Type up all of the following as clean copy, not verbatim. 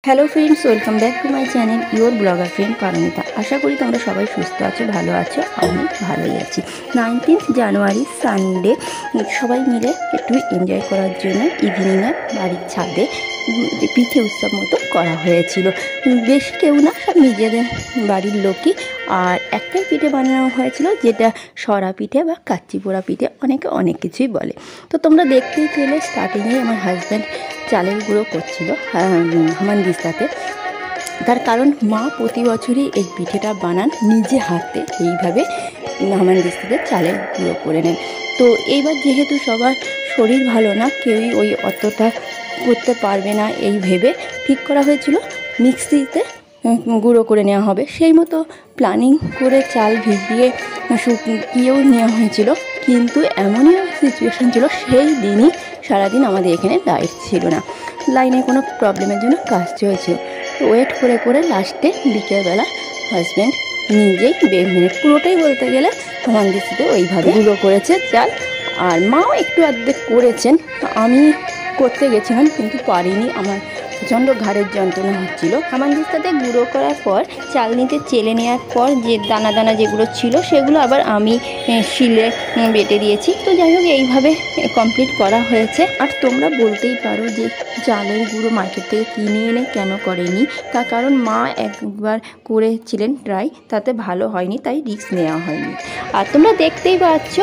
Hello friends, welcome back to my channel your blogger friend Paramita. আশা করি তোমরা সবাই সুস্থ আছো, ভালো আছো। আমি ভালোই আছি। 19 জানুয়ারি সানডে সবাই মিলে একটু এনজয় করার জন্য ইভিনিংয়ে বাড়ির ছাদে পিঠে উৎসব মতো করা হয়েছিল। বেশি কেউ না, সব নিজেদের বাড়ির লোকই। আর একটাই পিঠে বানানো হয়েছিল, যেটা সরা পিঠে বা কাচ্চি পোড়া পিঠে, অনেকে অনেক কিছুই বলে। তো তোমরা দেখতেই পেলে স্টার্টিংয়ে আমার হাজব্যান্ড চালের গুঁড়ো করছিল হামানদিস্তাতে। তার কারণ মা প্রতি বছরই এই পিঠেটা বানান নিজে হাতে, এইভাবে হামানদিস্তাতে চালের গুঁড়ো করে নেন। তো এইবার যেহেতু সবার শরীর ভালো না, কেউই ওই অতটা করতে পারবে না, এই ভেবে ঠিক করা হয়েছিল মিক্সিতে গুঁড়ো করে নেওয়া হবে। সেই মতো প্ল্যানিং করে চাল ভিজিয়ে শুকিয়েও নেওয়া হয়েছিল। কিন্তু এমনই সিচুয়েশান ছিল, সেই দিনই সারাদিন আমাদের এখানে লাইট ছিল না। লাইনের কোনো প্রবলেমের জন্য কাজ চলছিল। ওয়েট করে করে লাস্টে বিকেলবেলা হাজব্যান্ড নিজেই পুরোটাই বলতে গেলে হামানদিস্তাতে ওইভাবে গুঁড়ো করেছে চাল। আর মাও একটু অর্ধেক করেছেন। আমি করতে গেছিলাম কিন্তু পারিনি, আমার প্রচণ্ড ঘাড়ের যন্ত্রণা হচ্ছিল। হামানদিস্তাতে গুঁড়ো করার পর চালনিতে চেলে নেওয়ার পর যে দানা দানা যেগুলো ছিল সেগুলো আবার আমি শিলে বেটে দিয়েছি। তো যাই হোক, এইভাবে কমপ্লিট করা হয়েছে। আর তোমরা বলতেই পারো যে চালের গুঁড়ো মার্কেট থেকে কিনে এনে কেন করেনি, তার কারণ মা একবার করেছিলেন ট্রাই, তাতে ভালো হয়নি, তাই রিস্ক নেওয়া হয়নি। আর তোমরা দেখতেই পাচ্ছ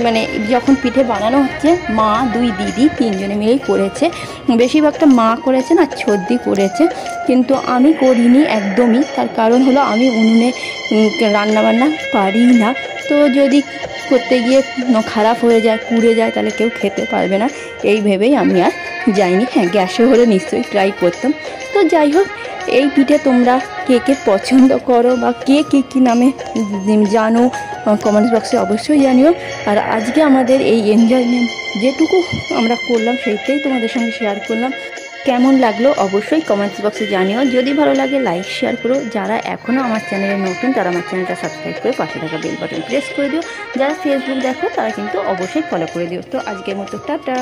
মানে যখন পিঠে বানানো হচ্ছে, মা, দুই দিদি, তিনজনে মিলেই করেছে। বেশিরভাগটা মা করেছেন আর ছদ্দি করেছে, কিন্তু আমি করিনি একদমই। তার কারণ হলো আমি উনুনে রান্নাবান্না পারি না। তো যদি করতে গিয়ে খারাপ হয়ে যায়, পুড়ে যায়, তাহলে কেউ খেতে পারবে না, এই ভেবেই আমি আর যাইনি। হ্যাঁ, গ্যাসে হলে নিশ্চয়ই ট্রাই করতাম। তো যাই হোক, এই পিঠে তোমরা কে কে পছন্দ করো বা কে কী নামে জানো, কমেন্টস বক্সে অবশ্যই জানিও। আর আজকে আমাদের এই এনজয়মেন্ট যেটুকু আমরা করলাম সেইটাই তোমাদের সঙ্গে শেয়ার করলাম। কেমন লাগলো অবশ্যই কমেন্টস বক্সে জানিও। যদি ভালো লাগে লাইক শেয়ার করো। যারা এখনও আমার চ্যানেলে নতুন, তারা আমার চ্যানেলটা সাবস্ক্রাইব করে পাশে থাকা বেল বাটন প্রেস করে দিও। যারা ফেসবুক দেখো তারা কিন্তু অবশ্যই ফলো করে দিও। তো আজকের মতো টাটা।